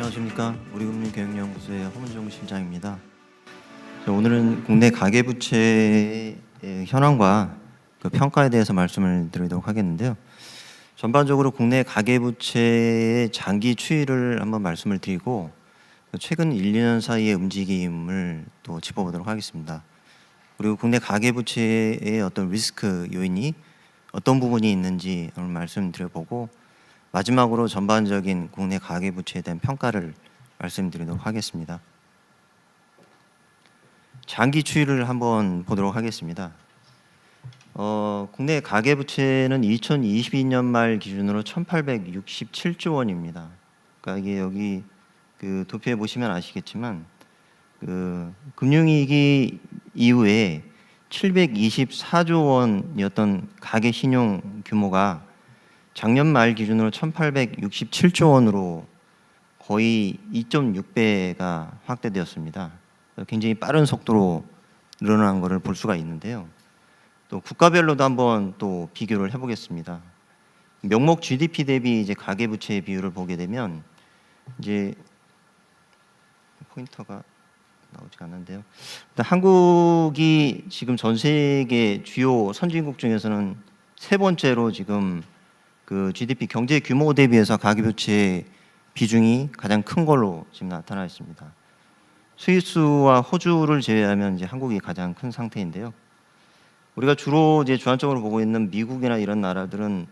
안녕하십니까. 우리금융교육연구소의 허문정 실장입니다. 오늘은 국내 가계부채의 현황과 그 평가에 대해서 말씀을 드리도록 하겠는데요. 전반적으로 국내 가계부채의 장기 추이를 한번 말씀을 드리고 최근 1, 2년 사이의 움직임을 또 짚어보도록 하겠습니다. 그리고 국내 가계부채의 어떤 리스크 요인이 어떤 부분이 있는지 오늘 말씀드려보고 마지막으로 전반적인 국내 가계부채에 대한 평가를 말씀드리도록 하겠습니다. 장기 추이를 한번 보도록 하겠습니다. 국내 가계부채는 2022년 말 기준으로 1,867조 원입니다. 그러니까 이게 여기 그 도표에 보시면 아시겠지만 그 금융위기 이후에 724조 원이었던 가계 신용 규모가 작년 말 기준으로 1,867조 원으로 거의 2.6배가 확대되었습니다. 굉장히 빠른 속도로 늘어난 것을 볼 수가 있는데요. 또 국가별로도 한번 또 비교를 해보겠습니다. 명목 GDP 대비 이제 가계부채 비율을 보게 되면 이제 포인터가 나오지가 않는데요. 한국이 지금 전 세계 주요 선진국 중에서는 세 번째로 지금 그 GDP 경제 규모 대비해서 가계부채 비중이 가장 큰 걸로 지금 나타나 있습니다. 스위스와 호주를 제외하면 이제 한국이 가장 큰 상태인데요. 우리가 주로 이제 주안점으로 보고 있는 미국이나 이런 나라들은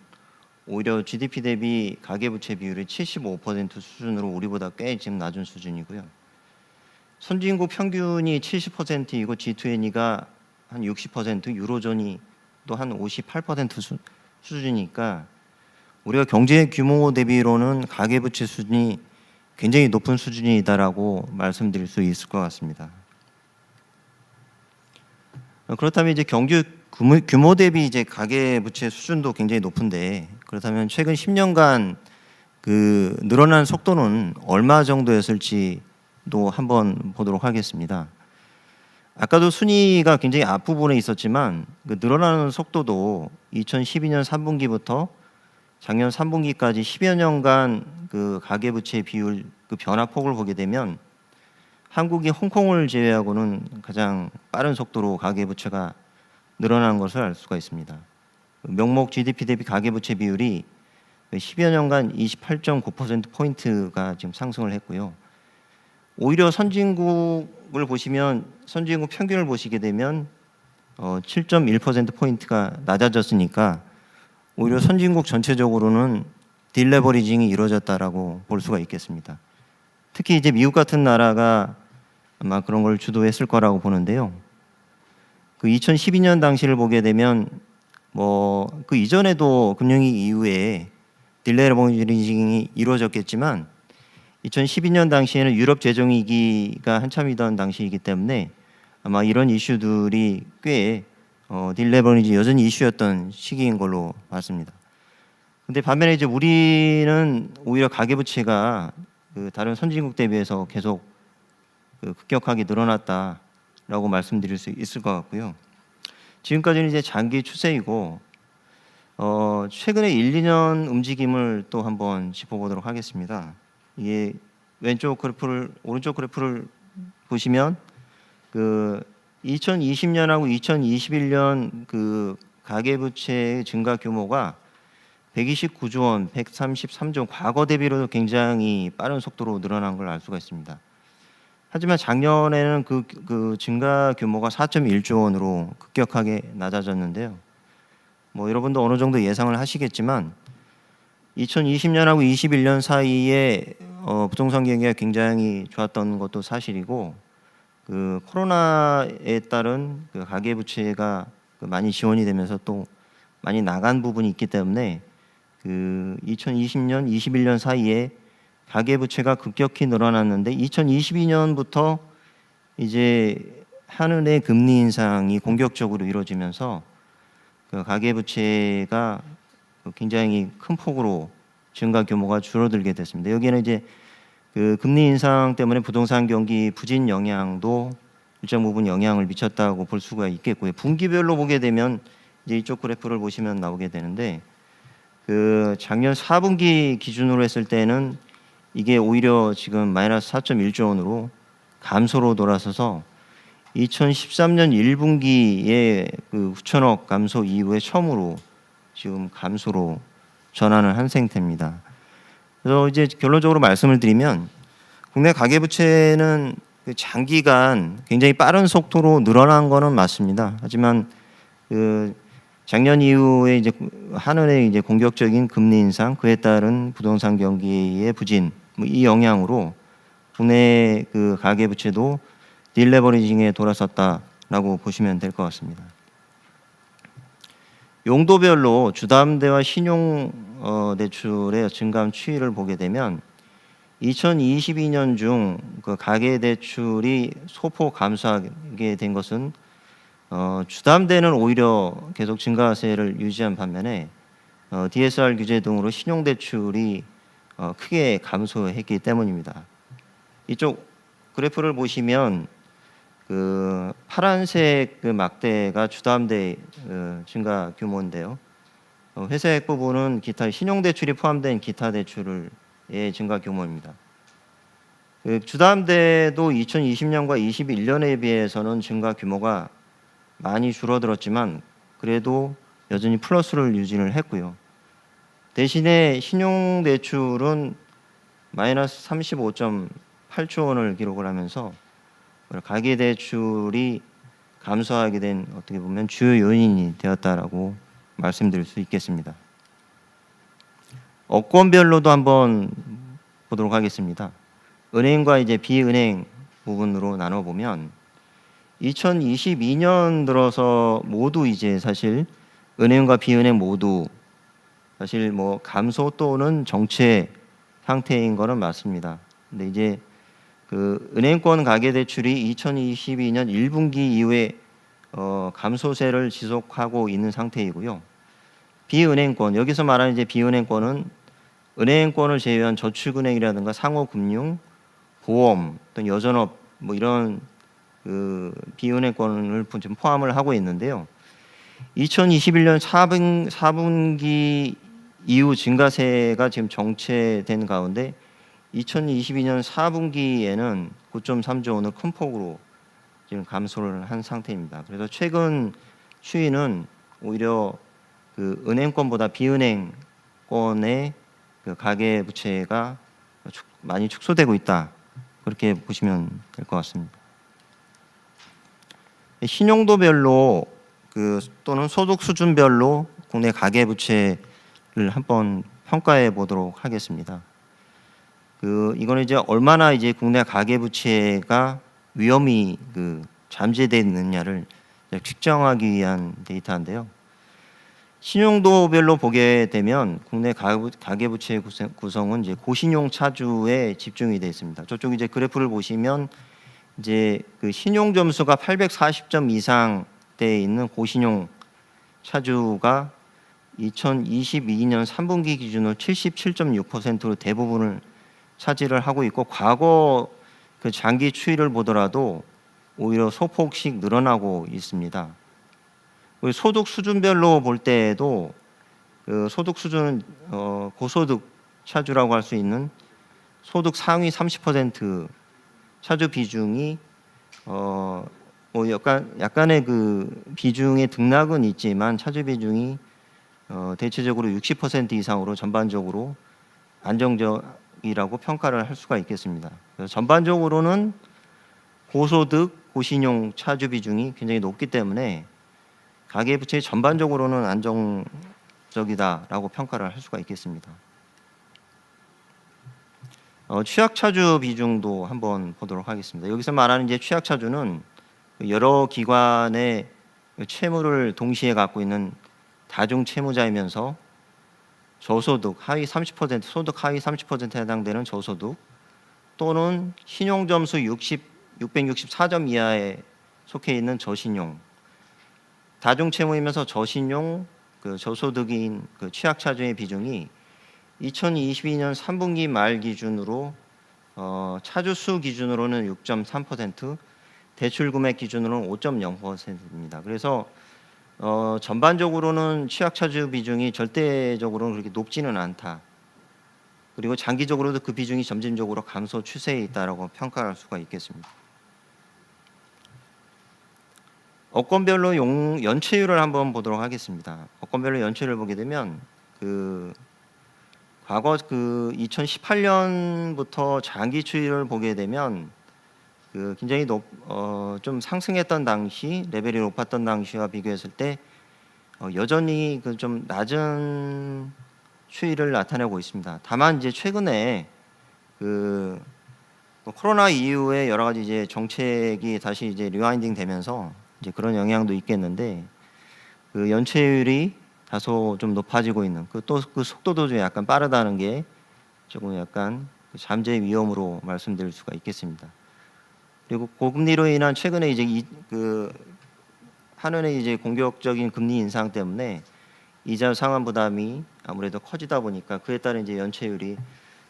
오히려 GDP 대비 가계부채 비율이 75% 수준으로 우리보다 꽤 지금 낮은 수준이고요. 선진국 평균이 70%이고 G20가 한 60%, 유로존이 또 한 58% 수준이니까 우리가 경제 규모 대비로는 가계부채 수준이 굉장히 높은 수준이다라고 말씀드릴 수 있을 것 같습니다. 그렇다면 이제 경제 규모 대비 이제 가계부채 수준도 굉장히 높은데 그렇다면 최근 10년간 그 늘어난 속도는 얼마 정도였을지도 한번 보도록 하겠습니다. 아까도 순위가 굉장히 앞부분에 있었지만 그 늘어나는 속도도 2012년 3분기부터 작년 3분기까지 10여 년간 그 가계부채 비율 그 변화폭을 보게 되면 한국이 홍콩을 제외하고는 가장 빠른 속도로 가계부채가 늘어난 것을 알 수가 있습니다. 명목 GDP 대비 가계부채 비율이 10여 년간 28.9%포인트가 지금 상승을 했고요. 오히려 선진국을 보시면 선진국 평균을 보시게 되면 7.1%포인트가 낮아졌으니까 오히려 선진국 전체적으로는 딜레버리징이 이루어졌다라고 볼 수가 있겠습니다. 특히 이제 미국 같은 나라가 아마 그런 걸 주도했을 거라고 보는데요. 그 2012년 당시를 보게 되면 뭐 그 이전에도 금융위기 이후에 딜레버리징이 이루어졌겠지만 2012년 당시에는 유럽 재정위기가 한참이던 당시이기 때문에 아마 이런 이슈들이 꽤 딜레버리징이 여전히 이슈였던 시기인 걸로 봤습니다. 근데 반면에 이제 우리는 오히려 가계부채가 그 다른 선진국 대비해서 계속 그 급격하게 늘어났다라고 말씀드릴 수 있을 것 같고요. 지금까지는 이제 장기 추세이고 최근에 1, 2년 움직임을 또 한번 짚어보도록 하겠습니다. 이게 오른쪽 그래프를 보시면 그 2020년하고 2021년 그 가계부채 증가 규모가 129조 원, 133조 원, 과거 대비로도 굉장히 빠른 속도로 늘어난 걸 알 수가 있습니다. 하지만 작년에는 그 증가 규모가 4.1조 원으로 급격하게 낮아졌는데요. 뭐 여러분도 어느 정도 예상을 하시겠지만 2020년하고 21년 사이에 부동산 경기가 굉장히 좋았던 것도 사실이고 그 코로나에 따른 그 가계부채가 많이 지원이 되면서 또 많이 나간 부분이 있기 때문에 그 2020년, 21년 사이에 가계부채가 급격히 늘어났는데 2022년부터 이제 한은의 금리 인상이 공격적으로 이루어지면서 그 가계부채가 굉장히 큰 폭으로 증가 규모가 줄어들게 됐습니다. 여기에는 이제 그 금리 인상 때문에 부동산 경기 부진 영향도 일정 부분 영향을 미쳤다고 볼 수가 있겠고요. 분기별로 보게 되면 이제 이쪽 그래프를 보시면 나오게 되는데 그 작년 4분기 기준으로 했을 때는 이게 오히려 지금 마이너스 4.1조 원으로 감소로 돌아서서 2013년 1분기에 그 9천억 감소 이후에 처음으로 지금 감소로 전환을 한 상태입니다. 그래서 이제 결론적으로 말씀을 드리면 국내 가계부채는 장기간 굉장히 빠른 속도로 늘어난 거는 맞습니다. 하지만 그 작년 이후에 이제 한은의 이제 공격적인 금리 인상, 그에 따른 부동산 경기의 부진, 이 영향으로 국내 그 가계부채도 딜레버리징에 돌아섰다라고 보시면 될 것 같습니다. 용도별로 주담대와 신용 대출의 증감 추이를 보게 되면 2022년 중 그 가계 대출이 소폭 감소하게 된 것은 주담대는 오히려 계속 증가세를 유지한 반면에 DSR 규제 등으로 신용 대출이 크게 감소했기 때문입니다. 이쪽 그래프를 보시면 그 파란색 그 막대가 주담대 증가 규모인데요. 회색 부분은 기타 신용 대출이 포함된 기타 대출의 증가 규모입니다. 그 주담대도 2020년과 21년에 비해서는 증가 규모가 많이 줄어들었지만 그래도 여전히 플러스를 유지를 했고요. 대신에 신용 대출은 마이너스 35.8조 원을 기록을 하면서 가계 대출이 감소하게 된 어떻게 보면 주요 요인이 되었다라고 말씀드릴 수 있겠습니다. 업권별로도 한번 보도록 하겠습니다. 은행과 이제 비은행 부분으로 나눠 보면 2022년 들어서 모두 이제 사실 은행과 비은행 모두 사실 뭐 감소 또는 정체 상태인 거는 맞습니다. 근데 이제 그 은행권 가계대출이 2022년 1분기 이후에 감소세를 지속하고 있는 상태이고요. 비은행권, 여기서 말하는 이제 비은행권은 은행권을 제외한 저축은행이라든가 상호금융, 보험, 또 여전업 뭐 이런 그 비은행권을 좀 포함을 하고 있는데요. 2021년 4분기 이후 증가세가 지금 정체된 가운데 2022년 4분기에는 9.3조 원을 큰 폭으로 지금 감소를 한 상태입니다. 그래서 최근 추이는 오히려 그 은행권보다 비은행권의 그 가계 부채가 많이 축소되고 있다. 그렇게 보시면 될 것 같습니다. 신용도별로 그 또는 소득 수준별로 국내 가계 부채를 한번 평가해 보도록 하겠습니다. 그 이거는 이제 얼마나 이제 국내 가계 부채가 위험이 그 잠재되어 있느냐를 측정하기 위한 데이터인데요. 신용도별로 보게 되면 국내 가계 부채 구성은 이제 고신용 차주에 집중이 되어 있습니다. 저쪽 이제 그래프를 보시면 이제 그 신용 점수가 840점 이상 돼 있는 고신용 차주가 2022년 3분기 기준으로 77.6%로 대부분을 차지를 하고 있고, 과거 그 장기 추이를 보더라도 오히려 소폭씩 늘어나고 있습니다. 소득 수준별로 볼 때에도 그 소득 수준은 고소득 차주라고 할 수 있는 소득 상위 30% 차주 비중이 뭐 약간의 그 비중의 등락은 있지만 차주 비중이 대체적으로 60% 이상으로 전반적으로 안정적이라고 평가를 할 수가 있겠습니다. 그래서 전반적으로는 고소득, 고신용 차주 비중이 굉장히 높기 때문에 가계부채 전반적으로는 안정적이다라고 평가를 할 수가 있겠습니다. 취약차주 비중도 한번 보도록 하겠습니다. 여기서 말하는 이제 취약차주는 여러 기관의 채무를 동시에 갖고 있는 다중 채무자이면서 저소득 하위 30% 소득 하위 30%에 해당되는 저소득 또는 신용점수 664점 이하에 속해 있는 저신용, 다중 채무이면서 저신용, 그 저소득인 그 취약차주의 비중이 2022년 3분기 말 기준으로 차주수 기준으로는 6.3%, 대출 금액 기준으로는 5.0%입니다. 그래서 전반적으로는 취약차주 비중이 절대적으로는 그렇게 높지는 않다. 그리고 장기적으로도 그 비중이 점진적으로 감소 추세에 있다라고 평가할 수가 있겠습니다. 업권별로 연체율을 한번 보도록 하겠습니다. 업권별로 연체율을 보게 되면 과거 2018년부터 장기 추이를 보게 되면 굉장히 좀 상승했던 당시, 레벨이 높았던 당시와 비교했을 때 여전히 좀 낮은 추이를 나타내고 있습니다. 다만 이제 최근에 코로나 이후에 여러 가지 이제 정책이 다시 이제 리와인딩 되면서 이제 그런 영향도 있겠는데 연체율이 다소 좀 높아지고 있는 또 그 속도도 좀 약간 빠르다는 게 조금 약간 잠재 위험으로 말씀드릴 수가 있겠습니다. 그리고 고금리로 인한 최근에 이제 한은의 이제 공격적인 금리 인상 때문에 이자 상환 부담이 아무래도 커지다 보니까 그에 따른 이제 연체율이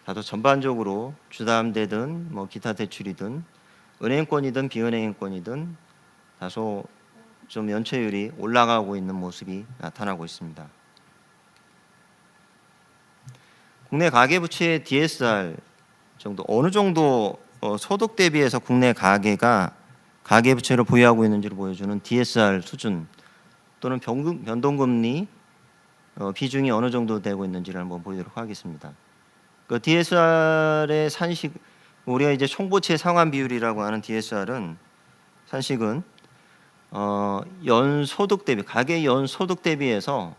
다소 전반적으로 주담대든 뭐 기타 대출이든 은행권이든 비은행권이든 다소 좀 연체율이 올라가고 있는 모습이 나타나고 있습니다. 국내 가계부채의 DSR 정도 어느 정도 소득 대비해서 국내 가계부채를 보유하고 있는지를 보여주는 DSR 수준 또는 변동금리 비중이 어느 정도 되고 있는지를 한번 보도록 하겠습니다. 그 DSR의 산식 우리가 이제 총부채 상환 비율이라고 하는 DSR은 산식은 연소득 대비 가계 연소득 대비해서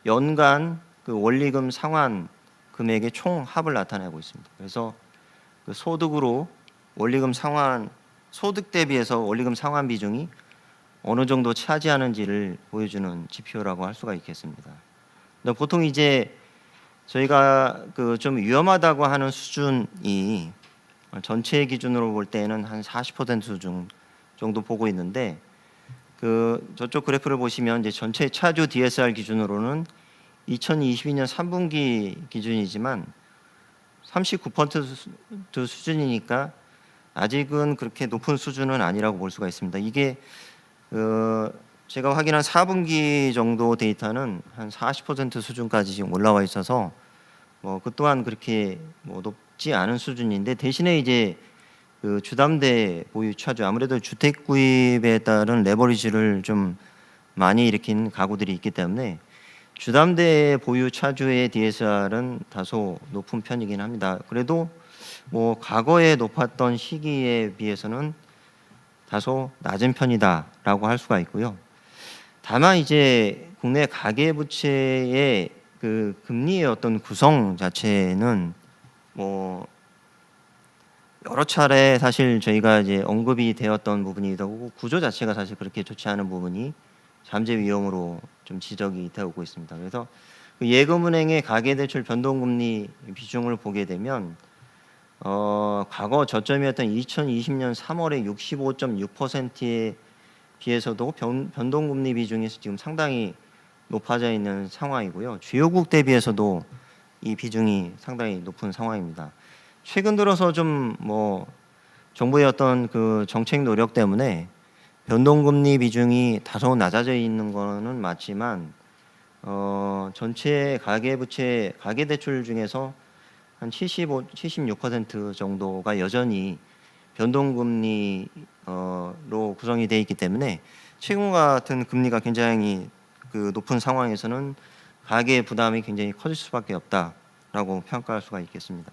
연간 원리금 상환 금액의 총합을 나타내고 있습니다. 그래서 소득으로 원리금 상환 소득 대비해서 원리금 상환 비중이 어느 정도 차지하는지를 보여주는 지표라고 할 수가 있겠습니다. 근데 보통 이제 저희가 좀 위험하다고 하는 수준이 전체 기준으로 볼 때는 한 40% 수준 정도 보고 있는데 저쪽 그래프를 보시면 이제 전체 차주 DSR 기준으로는 2022년 3분기 기준이지만 39% 수준이니까 아직은 그렇게 높은 수준은 아니라고 볼 수가 있습니다. 이게 제가 확인한 4분기 정도 데이터는 한 40% 수준까지 지금 올라와 있어서 그 또한 그렇게 높지 않은 수준인데 대신에 이제 주담대 보유 차주 아무래도 주택 구입에 따른 레버리지를 좀 많이 일으킨 가구들이 있기 때문에 주담대 보유 차주의 DSR은 다소 높은 편이긴 합니다. 그래도 과거에 높았던 시기에 비해서는 다소 낮은 편이다라고 할 수가 있고요. 다만 이제 국내 가계부채의 금리의 어떤 구성 자체는 여러 차례 사실 저희가 이제 언급이 되었던 부분이기도 하고 구조 자체가 사실 그렇게 좋지 않은 부분이 잠재 위험으로 좀 지적이 되고 있습니다. 그래서 예금은행의 가계대출 변동금리 비중을 보게 되면 과거 저점이었던 2020년 3월에 65.6%에 비해서도 변동금리 비중이 지금 상당히 높아져 있는 상황이고요. 주요국 대비해서도 이 비중이 상당히 높은 상황입니다. 최근 들어서 좀 정부의 어떤 정책 노력 때문에 변동금리 비중이 다소 낮아져 있는 거는 맞지만 전체 가계부채 가계대출 중에서 한 76% 정도가 여전히 변동금리로 구성이 되어 있기 때문에 최근 같은 금리가 굉장히 높은 상황에서는 가계 부담이 굉장히 커질 수밖에 없다라고 평가할 수가 있겠습니다.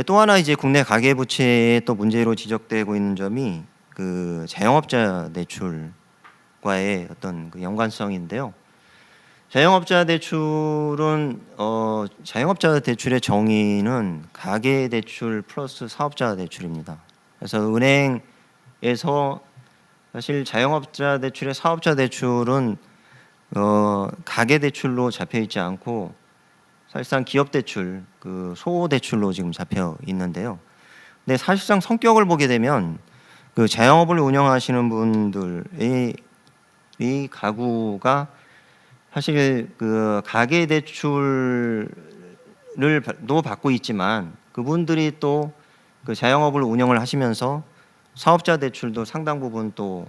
또 하나 이제 국내 가계부채의 또 문제로 지적되고 있는 점이 자영업자 대출과의 어떤 연관성인데요. 자영업자 대출은 자영업자 대출의 정의는 가계 대출 플러스 사업자 대출입니다. 그래서 은행에서 사실 자영업자 대출의 사업자 대출은 가계 대출로 잡혀 있지 않고 사실상 기업 대출, 소호 대출로 지금 잡혀 있는데요. 근데 사실상 성격을 보게 되면 자영업을 운영하시는 분들의 이 가구가 사실 가계 대출도 받고 있지만 그분들이 또 자영업을 운영을 하시면서 사업자 대출도 상당 부분 또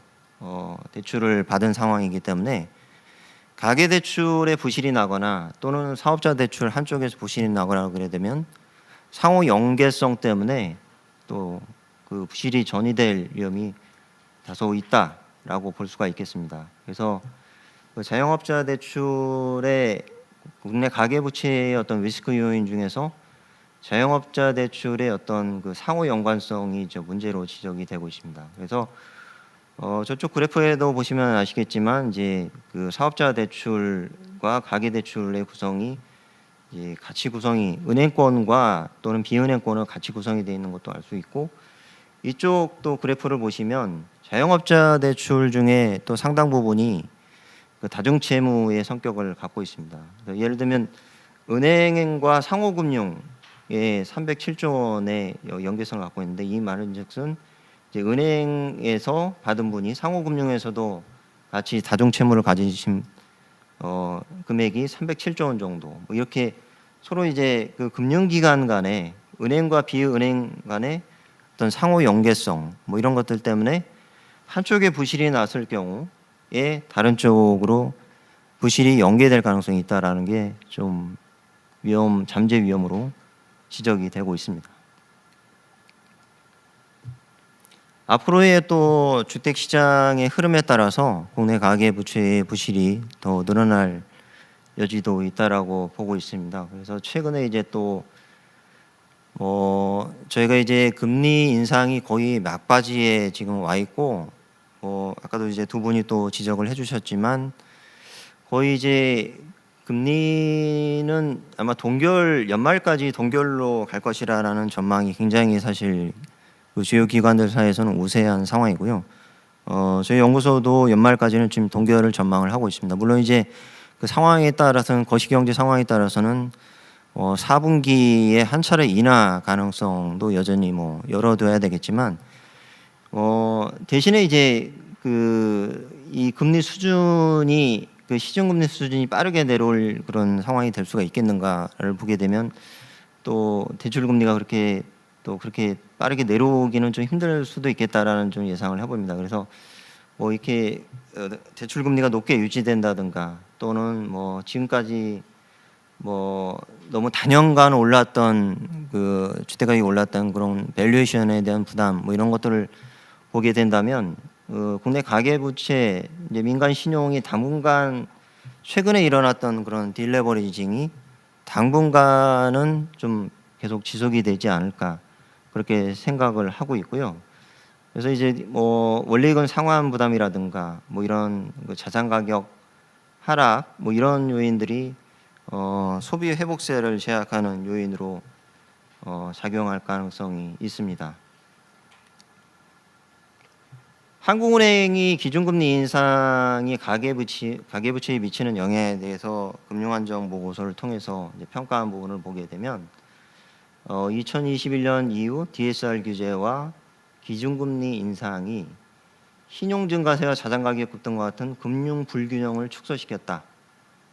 대출을 받은 상황이기 때문에 가계 대출에 부실이 나거나 또는 사업자 대출 한쪽에서 부실이 나거나 그래 되면 상호 연계성 때문에 또 그 부실이 전이될 위험이 다소 있다라고 볼 수가 있겠습니다. 그래서 그 자영업자 대출의 국내 가계부채의 어떤 리스크 요인 중에서 자영업자 대출의 어떤 그 상호 연관성이 문제로 지적이 되고 있습니다. 그래서 저쪽 그래프에도 보시면 아시겠지만 이제 그 사업자 대출과 가계 대출의 구성이 이제 같이 구성이 은행권과 또는 비은행권은 같이 구성이 되어 있는 것도 알 수 있고, 이쪽 또 그래프를 보시면 자영업자 대출 중에 또 상당 부분이 그 다중채무의 성격을 갖고 있습니다. 예를 들면 은행과 상호금융의 307조 원의 연계성을 갖고 있는데, 이 말은즉슨 이제 은행에서 받은 분이 상호금융에서도 같이 다중채무를 가지신 금액이 307조 원 정도, 뭐 이렇게 서로 이제 그 금융기관 간에 은행과 비은행 간의 어떤 상호 연계성 뭐 이런 것들 때문에 한쪽에 부실이 났을 경우에 다른 쪽으로 부실이 연계될 가능성이 있다라는 게 좀 잠재 위험으로 지적이 되고 있습니다. 앞으로의 또 주택 시장의 흐름에 따라서 국내 가계 부채의 부실이 더 늘어날 여지도 있다라고 보고 있습니다. 그래서 최근에 이제 또 저희가 이제 금리 인상이 거의 막바지에 지금 와 있고, 아까도 이제 두 분이 또 지적을 해주셨지만 거의 이제 금리는 아마 연말까지 동결로 갈 것이라는 전망이 굉장히 사실 그 주요 기관들 사이에서는 우세한 상황이고요. 저희 연구소도 연말까지는 지금 동결을 전망을 하고 있습니다. 물론 이제 그 상황에 따라서는, 거시경제 상황에 따라서는 4분기에 한 차례 인하 가능성도 여전히 열어둬야 되겠지만, 대신에 이제 이 금리 수준이 그 시중금리 수준이 빠르게 내려올 그런 상황이 될 수가 있겠는가를 보게 되면 또 대출금리가 그렇게 빠르게 내려오기는 좀 힘들 수도 있겠다라는 좀 예상을 해봅니다. 그래서 이렇게 대출금리가 높게 유지된다든가 또는 지금까지 너무 단연간 올랐던 그 주택가격이 올랐던 그런 밸류에이션에 대한 부담 이런 것들을 보게 된다면 국내 가계부채, 이제 민간 신용이 당분간 최근에 일어났던 그런 딜레버리징이 당분간은 좀 계속 지속이 되지 않을까 그렇게 생각을 하고 있고요. 그래서 이제 원리금 상환 부담이라든가 이런 자산 가격 하락 이런 요인들이 소비 회복세를 제약하는 요인으로 작용할 가능성이 있습니다. 한국은행이 기준금리 인상이 가계부채에 미치는 영향에 대해서 금융안정 보고서를 통해서 이제 평가한 부분을 보게 되면 2021년 이후 DSR 규제와 기준금리 인상이 신용증가세와 자산가격 급등과 같은 금융 불균형을 축소시켰다.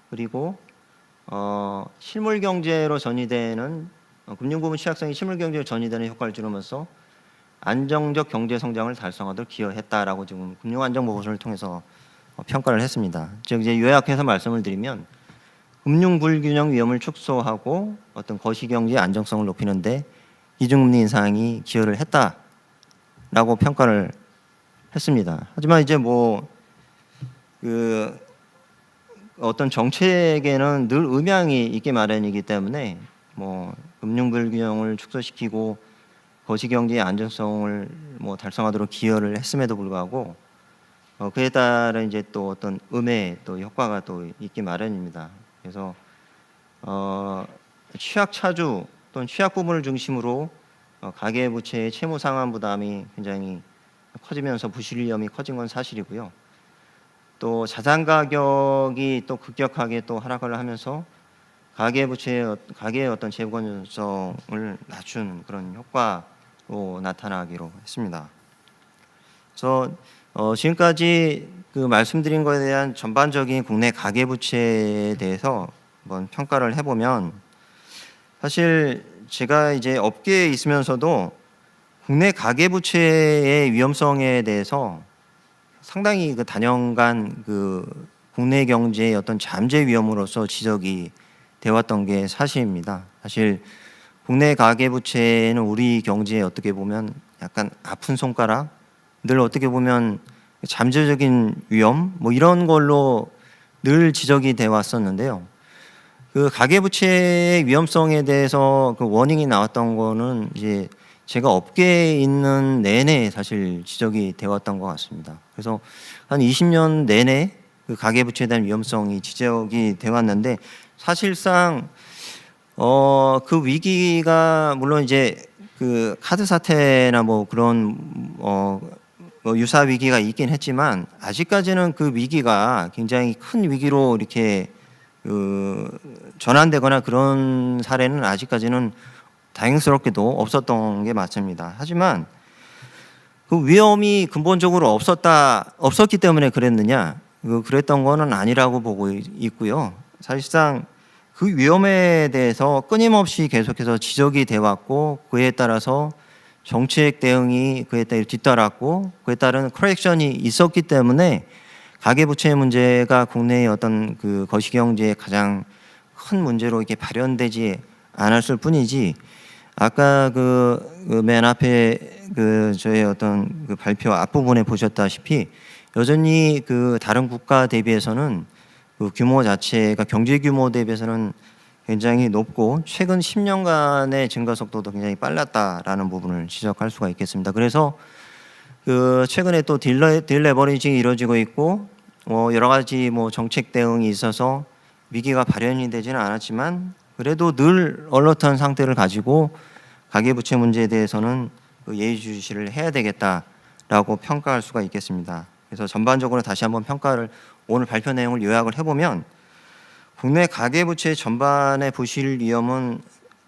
그리고 실물경제로 전이되는 금융부문 취약성이 실물경제로 전이되는 효과를 주면서 안정적 경제 성장을 달성하도록 기여했다라고 지금 금융안정보고서를 통해서 평가를 했습니다. 즉 이제 요약해서 말씀을 드리면 금융 불균형 위험을 축소하고 어떤 거시경제의 안정성을 높이는데 기준금리 인상이 기여를 했다라고 평가를 했습니다. 하지만 이제 그 어떤 정책에는 늘 음향이 있기 마련이기 때문에 금융 불균형을 축소시키고 거시경제의 안정성을 달성하도록 기여를 했음에도 불구하고 그에 따른 이제 또 어떤 음의 또 효과가 또 있기 마련입니다. 그래서 취약 차주 또는 취약 부분을 중심으로 가계부채의 채무 상환 부담이 굉장히 커지면서 부실 위험이 커진 건 사실이고요. 또 자산 가격이 또 급격하게 또 하락을 하면서 가계의 어떤 재무 건전성을 낮춘 그런 효과로 나타나기로 했습니다. 그래서 지금까지 그 말씀드린 것에 대한 전반적인 국내 가계부채에 대해서 한번 평가를 해보면, 사실 제가 이제 업계에 있으면서도 국내 가계부채의 위험성에 대해서 상당히 그 단연간 그 국내 경제의 어떤 잠재 위험으로서 지적이 되었던 게 사실입니다. 사실 국내 가계부채는 우리 경제에 어떻게 보면 약간 아픈 손가락, 늘 어떻게 보면 잠재적인 위험 뭐 이런 걸로 늘 지적이 돼 왔었는데요. 그 가계부채의 위험성에 대해서 그 워닝이 나왔던 거는 이제 제가 업계에 있는 내내 사실 지적이 되었던 것 같습니다. 그래서 한 20년 내내 그 가계부채에 대한 위험성이 지적이 돼 왔는데 사실상 그 위기가 물론 이제 그 카드 사태나 뭐 그런 뭐 유사 위기가 있긴 했지만 아직까지는 그 위기가 굉장히 큰 위기로 이렇게 전환되거나 그런 사례는 아직까지는 다행스럽게도 없었던 게 맞습니다. 하지만 그 위험이 근본적으로 없었기 때문에 그랬느냐? 그랬던 거는 아니라고 보고 있고요. 사실상 그 위험에 대해서 끊임없이 계속해서 지적이 돼 왔고 그에 따라서 정책 대응이 그에 따라 뒤따랐고 그에 따른 커렉션이 있었기 때문에 가계부채 문제가 국내의 어떤 그 거시경제의 가장 큰 문제로 이렇게 발현되지 않았을 뿐이지 아까 그 맨 앞에 그 저의 어떤 그 발표 앞부분에 보셨다시피 여전히 그 다른 국가 대비해서는 그 규모 자체가 경제 규모 대비해서는 굉장히 높고 최근 10년간의 증가 속도도 굉장히 빨랐다라는 부분을 지적할 수가 있겠습니다. 그래서 그 최근에 또 딜레버리징이 이루어지고 있고 여러 가지 뭐 정책 대응이 있어서 위기가 발현이 되지는 않았지만 그래도 늘 얼러트한 상태를 가지고 가계부채 문제에 대해서는 그 예의주시를 해야 되겠다라고 평가할 수가 있겠습니다. 그래서 전반적으로 다시 한번 평가를 오늘 발표 내용을 요약을 해보면 국내 가계부채 전반의 부실 위험은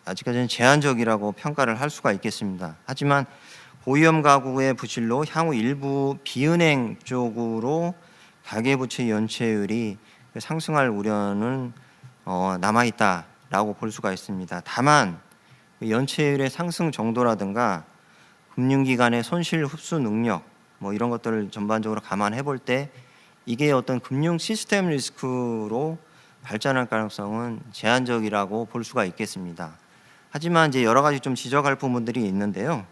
아직까지는 제한적이라고 평가를 할 수가 있겠습니다. 하지만 고위험 가구의 부실로 향후 일부 비은행 쪽으로 가계부채 연체율이 상승할 우려는 남아있다라고 볼 수가 있습니다. 다만 연체율의 상승 정도라든가 금융기관의 손실 흡수 능력 뭐 이런 것들을 전반적으로 감안해 볼 때 이게 어떤 금융 시스템 리스크로 발전할 가능성은 제한적이라고 볼 수가 있겠습니다. 하지만 이제 여러 가지 좀 지적할 부분들이 있는데요.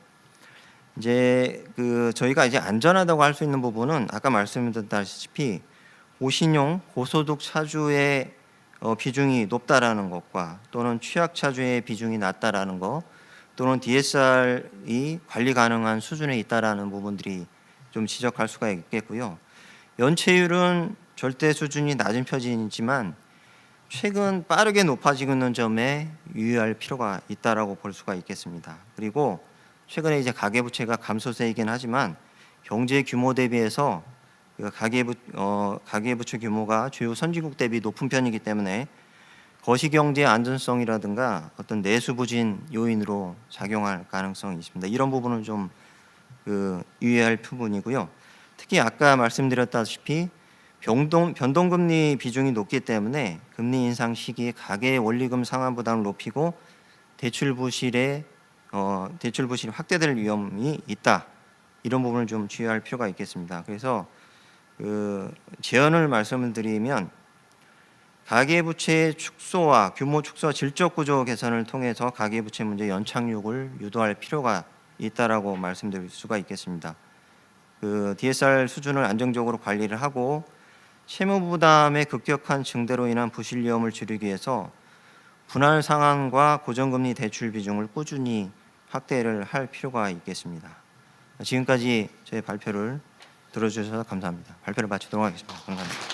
이제 그 저희가 이제 안전하다고 할 수 있는 부분은 아까 말씀드렸다시피 고신용, 고소득 차주의 비중이 높다라는 것과 또는 취약 차주의 비중이 낮다라는 것 또는 DSR이 관리 가능한 수준에 있다라는 부분들이 좀 지적할 수가 있겠고요. 연체율은 절대 수준이 낮은 편이지만 최근 빠르게 높아지고 있는 점에 유의할 필요가 있다라고 볼 수가 있겠습니다. 그리고 최근에 이제 가계부채가 감소세이긴 하지만 경제 규모 대비해서 가계부채 규모가 주요 선진국 대비 높은 편이기 때문에 거시경제 안전성이라든가 어떤 내수 부진 요인으로 작용할 가능성이 있습니다. 이런 부분은 좀 유의할 부분이고요. 특히 아까 말씀드렸다시피 변동금리 비중이 높기 때문에 금리 인상 시기에 가계 원리금 상환 부담을 높이고 대출 부실이 확대될 위험이 있다. 이런 부분을 좀 주의할 필요가 있겠습니다. 그래서 제언을 말씀을 드리면 가계부채의 축소와 규모 축소, 질적 구조 개선을 통해서 가계부채 문제 연착륙을 유도할 필요가 있다라고 말씀드릴 수가 있겠습니다. DSR 수준을 안정적으로 관리를 하고 채무 부담의 급격한 증대로 인한 부실 위험을 줄이기 위해서 분할 상환과 고정금리 대출 비중을 꾸준히 확대를 할 필요가 있겠습니다. 지금까지 저희 발표를 들어주셔서 감사합니다. 발표를 마치도록 하겠습니다. 감사합니다.